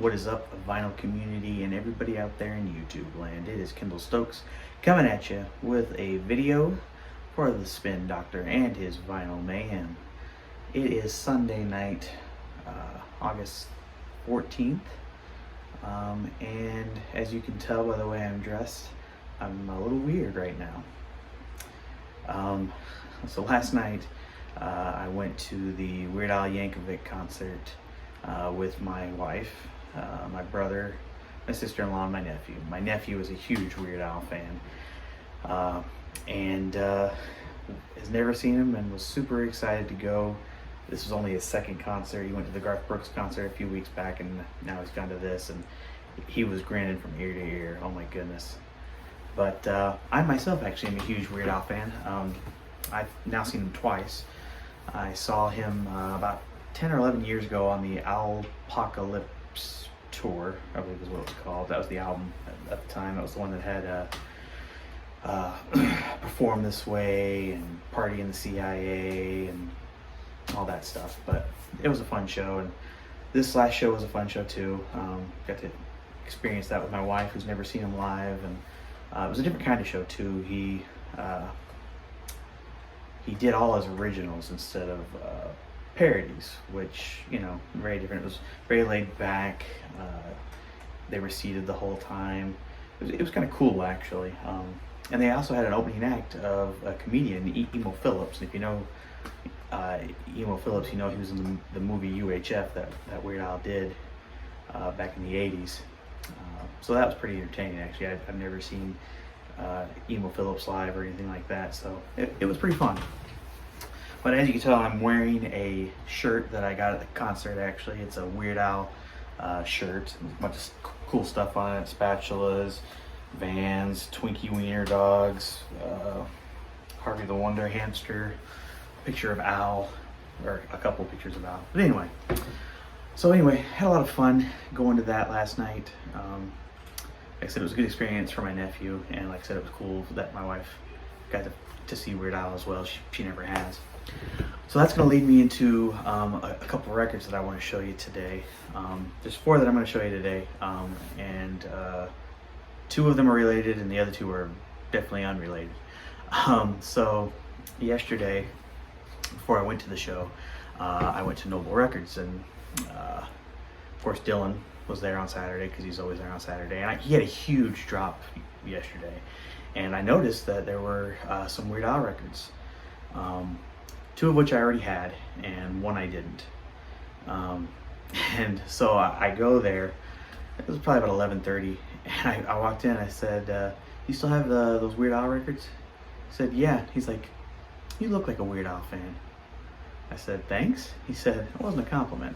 What is up, vinyl community and everybody out there in YouTube land? It is Kendall Stokes coming at you with a video for the Spin Doctor and his Vinyl Mayhem. It is Sunday night, August 14th, and as you can tell by the way I'm dressed, I'm a little weird right now. So last night I went to the Weird Al Yankovic concert with my wife, my brother, my sister-in-law, and my nephew. My nephew is a huge Weird Al fan, and has never seen him and was super excited to go. This was only his second concert. He went to the Garth Brooks concert a few weeks back, and now he's gone to this, and he was grinning from ear to ear. Oh my goodness. But I myself actually am a huge Weird Al fan. I've now seen him twice. I saw him about 10 or 11 years ago on the Alpocalypse tour, I believe is what it was called. That was the album at the time. That was the one that had Perform This Way and Party in the CIA and all that stuff. But it was a fun show, and this last show was a fun show too. Got to experience that with my wife, who's never seen him live, and it was a different kind of show too. He did all his originals instead of parodies, which, you know, very different. It was very laid back. They were seated the whole time. It was kind of cool, actually. And they also had an opening act of a comedian, Emo Phillips. And if you know Emo Phillips, you know he was in the movie UHF that Weird Al did back in the 80s. So that was pretty entertaining, actually. I've never seen Emo Phillips live or anything like that, so it was pretty fun. But as you can tell, I'm wearing a shirt that I got at the concert, actually. It's a Weird Al shirt. There's a bunch of cool stuff on it. Spatulas, Vans, Twinkie Wiener Dogs, Harvey the Wonder Hamster, a picture of Al, or a couple pictures of Al. But anyway, had a lot of fun going to that last night. Like I said, it was a good experience for my nephew, and like I said, it was cool that my wife got to see Weird Al as well. She never has. So that's going to lead me into a couple records that I want to show you today. There's 4 that I'm going to show you today, and 2 of them are related, and the other 2 are definitely unrelated. So yesterday, before I went to the show, I went to Noble Records, and of course Dylan was there on Saturday, because he's always there on Saturday, and he had a huge drop yesterday, and I noticed that there were some Weird Al records, 2 of which I already had, and 1 I didn't. And so I go there. It was probably about 11:30, and I walked in. I said, "You still have those Weird Al records?" He said, "Yeah." He's like, "You look like a Weird Al fan." I said, "Thanks." He said, "It wasn't a compliment."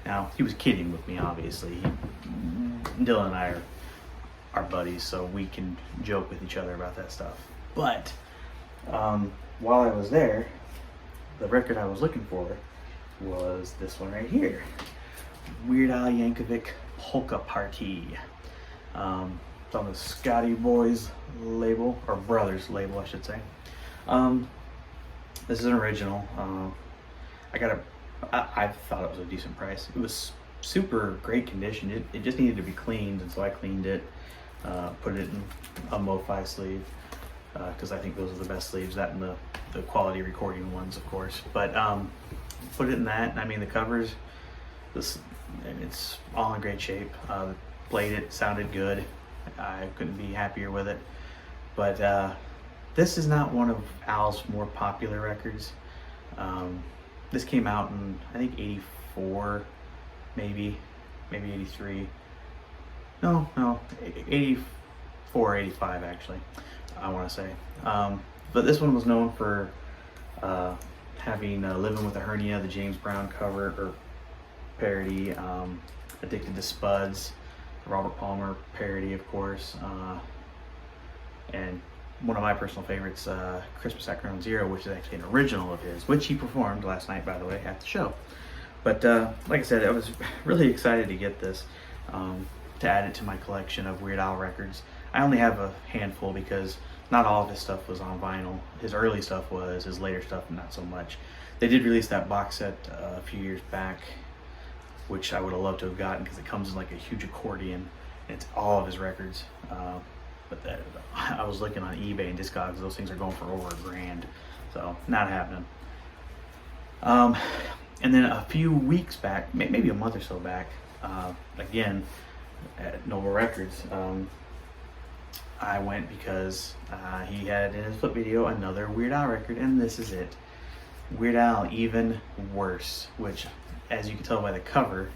Now, he was kidding with me, obviously. Dylan and I are buddies, so we can joke with each other about that stuff. But while I was there, the record I was looking for was this one right here, Weird Al Yankovic Polka Party. It's on the Scotty Boys label, or Brothers label, I should say. This is an original. I thought it was a decent price. It was super great condition. It just needed to be cleaned, and so I cleaned it, put it in a MoFi sleeve, because I think those are the best sleeves, that and the quality recording ones, of course. But put it in that, and I mean, the covers, it's all in great shape. Played it, sounded good. I couldn't be happier with it. But this is not one of Al's more popular records. This came out in, I think, 84, maybe 83. No, 84, 85 actually, I want to say. But this one was known for having Living with a Hernia, the James Brown cover or parody, Addicted to Spuds, the Robert Palmer parody, of course, and one of my personal favorites, Christmas at Ground Zero, which is actually an original of his, which he performed last night, by the way, at the show. But like I said, I was really excited to get this, to add it to my collection of Weird Al records. I only have a handful because not all of his stuff was on vinyl. His early stuff was, his later stuff not so much. They did release that box set a few years back. which I would have loved to have gotten because it comes in like a huge accordion. And it's all of his records. But I was looking on eBay and Discogs, those things are going for over $1,000. So not happening. And then a few weeks back, maybe a month or so back, again at Nova Records, I went because he had in his flip video another Weird Al record, and this is it. Weird Al Even Worse, which, as you can tell by the cover,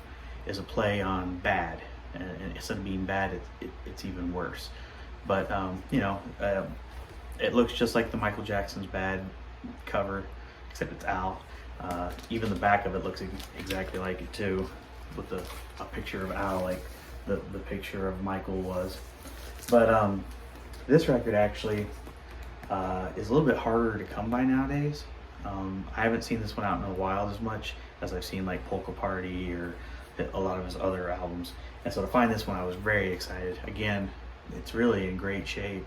is a play on bad. And instead of being bad, it's even worse. But, you know, it looks just like the Michael Jackson's Bad cover, except it's Al. Even the back of it looks exactly like it too, with a picture of Al like the picture of Michael was. But this record actually is a little bit harder to come by nowadays. I haven't seen this one out in the wild as much as I've seen like Polka Party or a lot of his other albums. And so to find this one, I was very excited. Again, it's really in great shape.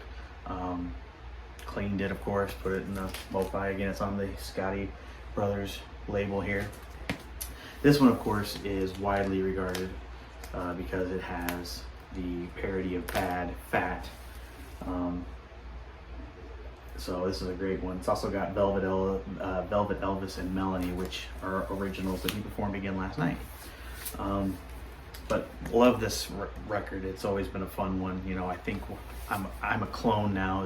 Cleaned it, of course, put it in the MoFi. Again, it's on the Scotty Brothers label here. This one, of course, is widely regarded because it has the parody of Bad, Fat. So this is a great one. It's also got Velvet Elvis and Melanie, which are originals that he performed again last night. But love this record. It's always been a fun one. You know, I think I'm a Clone now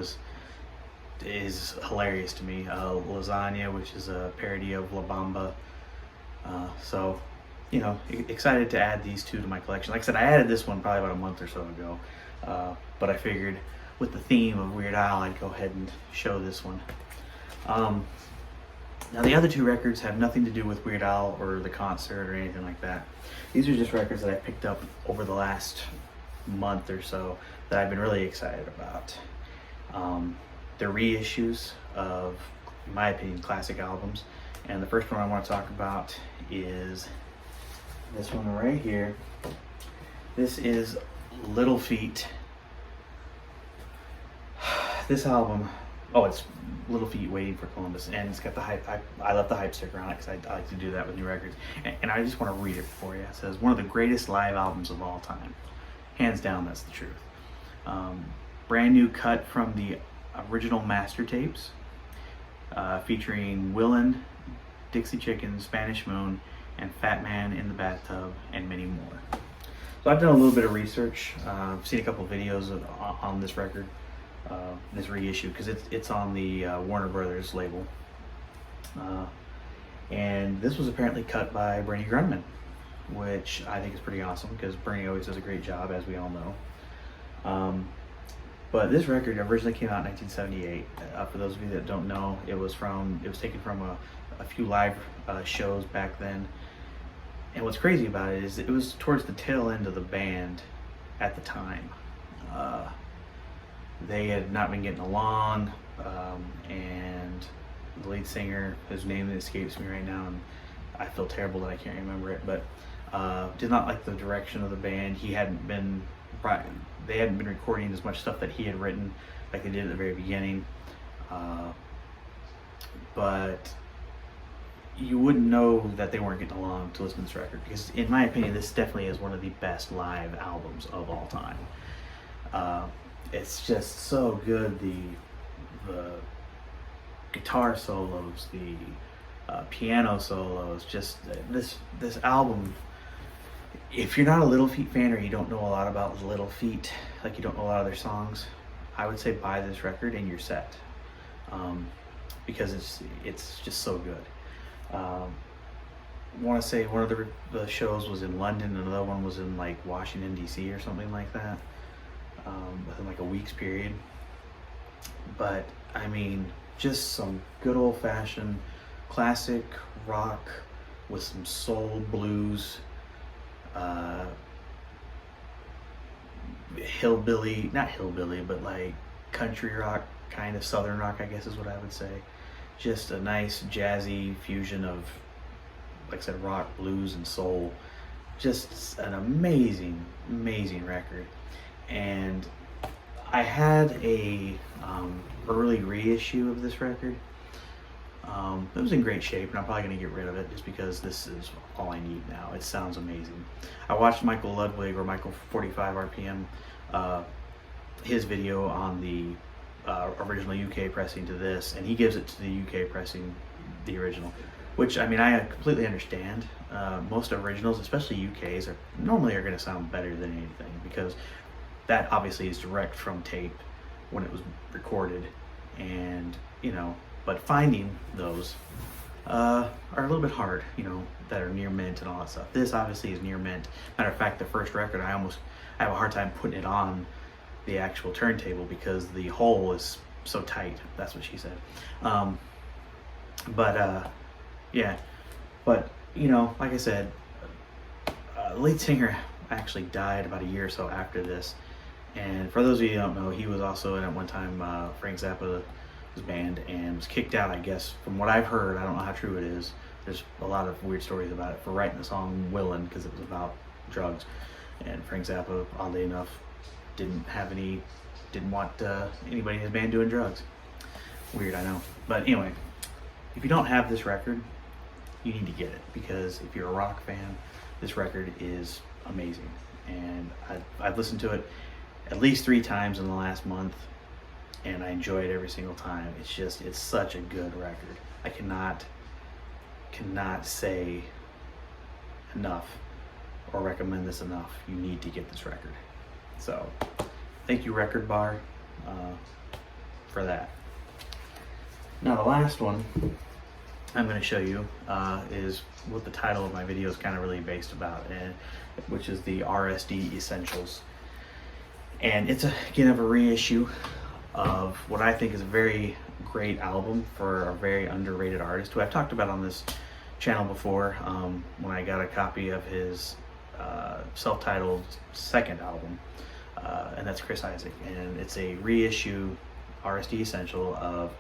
is hilarious to me. Lasagna, which is a parody of La Bamba. So, you know, excited to add these two to my collection. Like I said, I added this one probably about a month or so ago, but I figured with the theme of Weird Al, I'd go ahead and show this one. Now the other two records have nothing to do with Weird Al or the concert or anything like that. These are just records that I picked up over the last month or so that I've been really excited about. They're reissues of, in my opinion, classic albums. And the first one I want to talk about is this one right here. This is Little Feat. This album, oh, it's Little Feat Waiting for Columbus, and it's got the hype. I left the hype sticker on it because I like to do that with new records. And I just want to read it for you. It says, one of the greatest live albums of all time. Hands down, that's the truth. Brand new cut from the original master tapes, featuring Willin', Dixie Chicken, Spanish Moon, and Fat Man in the Bathtub, and many more. So I've done a little bit of research. I've seen a couple of videos on this record, this reissue, because it's on the Warner Brothers label. And this was apparently cut by Bernie Grundman, which I think is pretty awesome because Bernie always does a great job, as we all know. But this record originally came out in 1978. For those of you that don't know, it was taken from a few live shows back then. And what's crazy about it is it was towards the tail end of the band at the time. They had not been getting along, and the lead singer, whose name escapes me right now, and I feel terrible that I can't remember it, but did not like the direction of the band. They hadn't been recording as much stuff that he had written like they did at the very beginning. But you wouldn't know that they weren't getting along to listen to this record, because in my opinion, this definitely is one of the best live albums of all time. It's just so good. The guitar solos, the piano solos, just this album. If you're not a Little Feat fan, or you don't know a lot about Little Feat, like you don't know a lot of their songs, I would say buy this record and you're set, because it's just so good. I want to say one of the shows was in London, and another one was in like Washington DC or something like that, within like a week's period. But I mean, just some good old-fashioned classic rock with some soul, blues, hillbilly, not hillbilly, but like country rock, kind of southern rock, I guess is what I would say. Just a nice jazzy fusion of, like I said, rock, blues, and soul. Just an amazing, amazing record. And I had a early reissue of this record. It was in great shape, and I'm probably going to get rid of it just because this is all I need now. It sounds amazing. I watched Michael Ludwig, or Michael 45 RPM, his video on the original UK pressing to this, and he gives it to the UK pressing, the original, which, I mean, I completely understand. Most originals, especially UKs, normally are going to sound better than anything, because that obviously is direct from tape when it was recorded, and but finding those are a little bit hard, that are near mint and all that stuff. This obviously is near mint. Matter of fact, the first record, I have a hard time putting it on the actual turntable because the hole is so tight. That's what she said. Yeah, but like I said, lead singer actually died about a year or so after this. And for those of you who don't know, he was also in at one time Frank Zappa's band, and was kicked out, I guess, from what I've heard. I don't know how true it is. There's a lot of weird stories about it, for writing the song Willin', because it was about drugs. And Frank Zappa, oddly enough, didn't want anybody in his band doing drugs. Weird, I know. But anyway, if you don't have this record, you need to get it, because if you're a rock fan, this record is amazing. And I've listened to it at least 3 times in the last month, and I enjoy it every single time. It's such a good record. I cannot say enough or recommend this enough. You need to get this record. So thank you, Record Bar, for that. Now the last one I'm going to show you is what the title of my video is kind of really based about, which is the RSD Essentials. And it's again a reissue of what I think is a very great album for a very underrated artist who I've talked about on this channel before, when I got a copy of his self-titled second album, and that's Chris Isaak. And it's a reissue RSD Essential of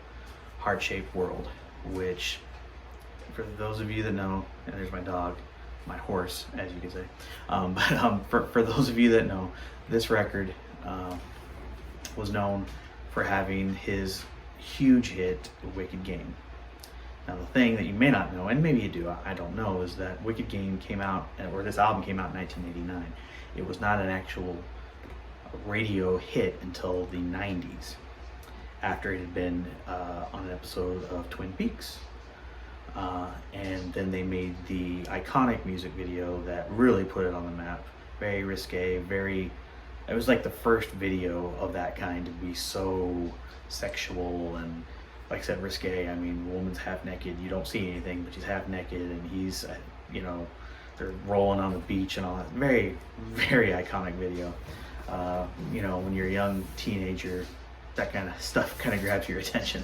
Heart-Shaped World, which, for those of you that know, and there's my dog, my horse, as you can say, for those of you that know, this record was known for having his huge hit, Wicked Game. Now the thing that you may not know, and maybe you do, I don't know, is that Wicked Game came out, or this album came out in 1989. It was not an actual radio hit until the 90s, after it had been on an episode of Twin Peaks. And then they made the iconic music video that really put it on the map. Very risque, it was like the first video of that kind to be so sexual and, like I said, risque. I mean, the woman's half naked, you don't see anything, but she's half naked, and he's, they're rolling on the beach and all that. Very, very iconic video. When you're a young teenager, that kind of stuff kind of grabs your attention.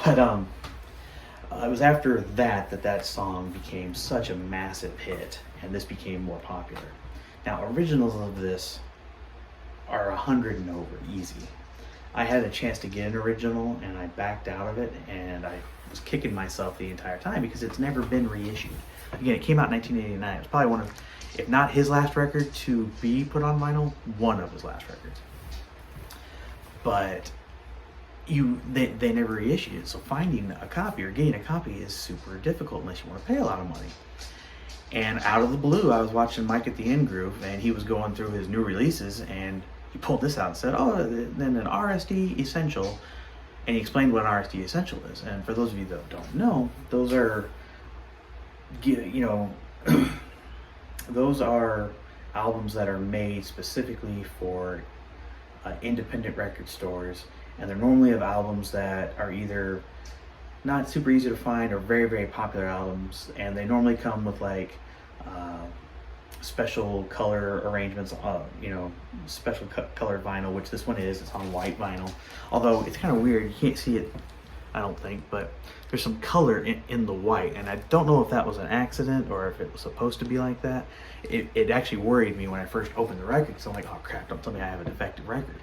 But it was after that song became such a massive hit, and this became more popular. Now, originals of this are 100 and over, easy. I had a chance to get an original, and I backed out of it, and I was kicking myself the entire time because it's never been reissued. Again, it came out in 1989. It was probably one of, if not his last record to be put on vinyl, one of his last records. But they never reissued it, so finding a copy or getting a copy is super difficult unless you want to pay a lot of money. And out of the blue, I was watching Mike at the End Groove, and he was going through his new releases, and he pulled this out and said, oh, then an RSD Essential, and he explained what an RSD Essential is. And for those of you that don't know, those are, those are albums that are made specifically for independent record stores, and they're normally of albums that are either not super easy to find or very, very popular albums, and they normally come with like special color arrangements, special colored vinyl, which this one is. It's on white vinyl, although it's kind of weird, you can't see it, I don't think, but there's some color in the white, and I don't know if that was an accident or if it was supposed to be like that. It actually worried me when I first opened the record, because I'm like, oh crap, don't tell me I have a defective record.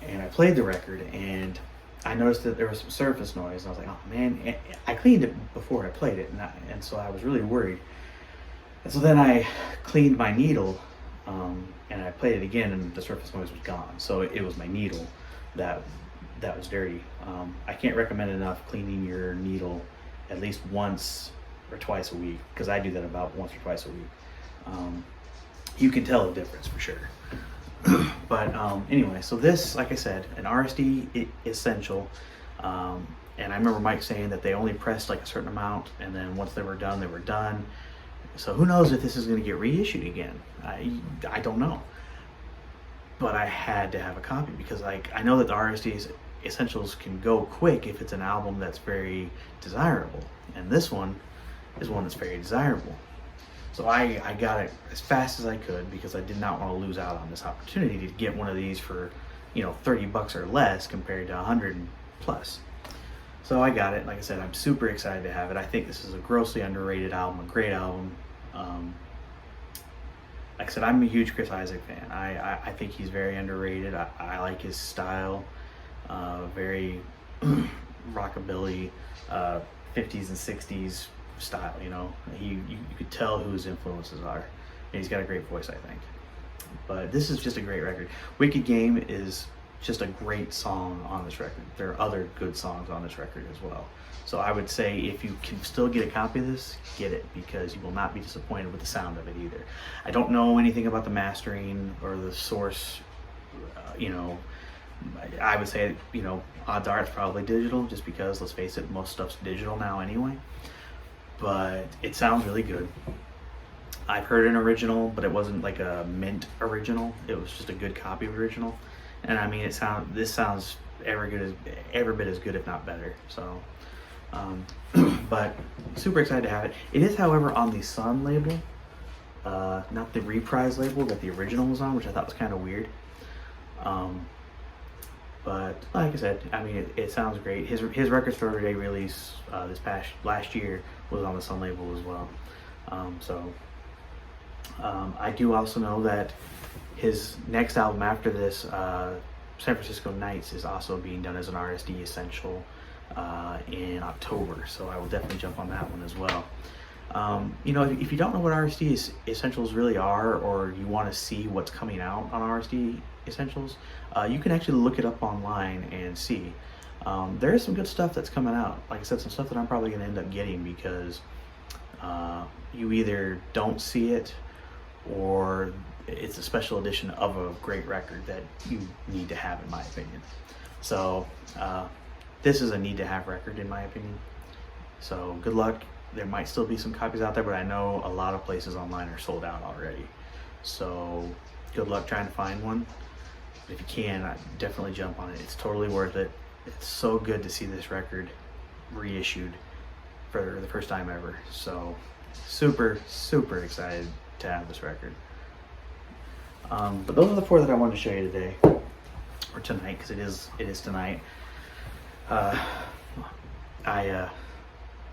And I played the record, and I noticed that there was some surface noise, and I was like, oh man, I cleaned it before I played it, and so I was really worried. And so then I cleaned my needle, and I played it again, and the surface noise was gone. So it was my needle that was dirty. I can't recommend enough cleaning your needle at least once or twice a week, because I do that about once or twice a week. You can tell the difference for sure. But anyway, so this, like I said, an RSD essential. And I remember Mike saying that they only pressed like a certain amount, and then once they were done, they were done. So who knows if this is going to get reissued again? I don't know. But I had to have a copy because I know that the RSD essentials can go quick if it's an album that's very desirable, and this one is one that's very desirable. So I got it as fast as I could because I did not want to lose out on this opportunity to get one of these for, you know, $30 or less compared to 100 plus. So I got it. Like I said, I'm super excited to have it. I think this is a grossly underrated album, a great album. Like I said, I'm a huge Chris Isaak fan. I think he's very underrated. I like his style, very rockabilly, 50s and 60s style, you know. You could tell who his influences are. And he's got a great voice, I think. But this is just a great record. Wicked Game is just a great song on this record. There are other good songs on this record as well. So I would say if you can still get a copy of this, get it, because you will not be disappointed with the sound of it either. I don't know anything about the mastering or the source, you know. I would say, you know, odds are it's probably digital, just because, let's face it, most stuff's digital now anyway. But it sounds really good. I've heard an original, but it wasn't like a mint original. It was just a good copy of original. And I mean, this sounds every bit as good, if not better. So, but super excited to have it. It is, however, on the Sun label, not the reprise label that the original was on, which I thought was kind of weird. But like I said, I mean, it sounds great. His Record Store Day release last year was on the Sun label as well. I do also know that his next album after this, San Francisco Nights, is also being done as an RSD essential in October. So I will definitely jump on that one as well. You know, if you don't know what RSD essentials really are, or you want to see what's coming out on RSD essentials, you can actually look it up online and see. There is some good stuff that's coming out. Like I said, some stuff that I'm probably going to end up getting because you either don't see it, or it's a special edition of a great record that you need to have, in my opinion. So this is a need to have record, in my opinion. So good luck. There might still be some copies out there, but I know a lot of places online are sold out already. So good luck trying to find one. But if you can, definitely jump on it. It's totally worth it. It's so good to see this record reissued for the first time ever. So super, super excited to have this record. But those are the four that I wanted to show you today, or tonight, because it is tonight. I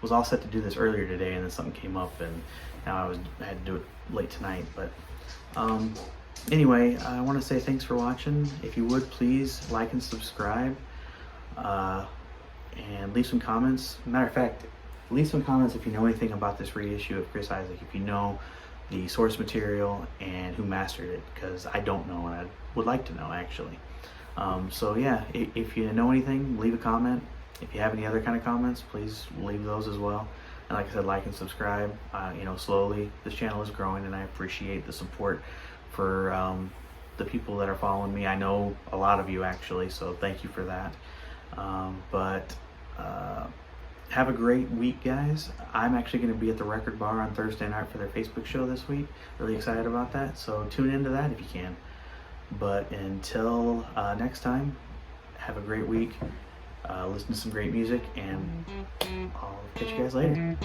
was all set to do this earlier today, and then something came up, and now I had to do it late tonight. But anyway, I want to say thanks for watching. If you would, please like and subscribe, and leave some comments. Matter of fact, leave some comments if you know anything about this reissue of Chris Isaak, if you know the source material and who mastered it, because I don't know, and I would like to know, actually. So yeah, if you know anything, leave a comment. If you have any other kind of comments, please leave those as well. And like I said, like and subscribe. You know, slowly this channel is growing, and I appreciate the support for the people that are following me. I know a lot of you, actually, so thank you for that. Have a great week, guys. I'm actually going to be at the Record Bar on Thursday night for their Facebook show this week. Really excited about that, so tune into that if you can. But until next time, have a great week. Listen to some great music, and I'll catch you guys later.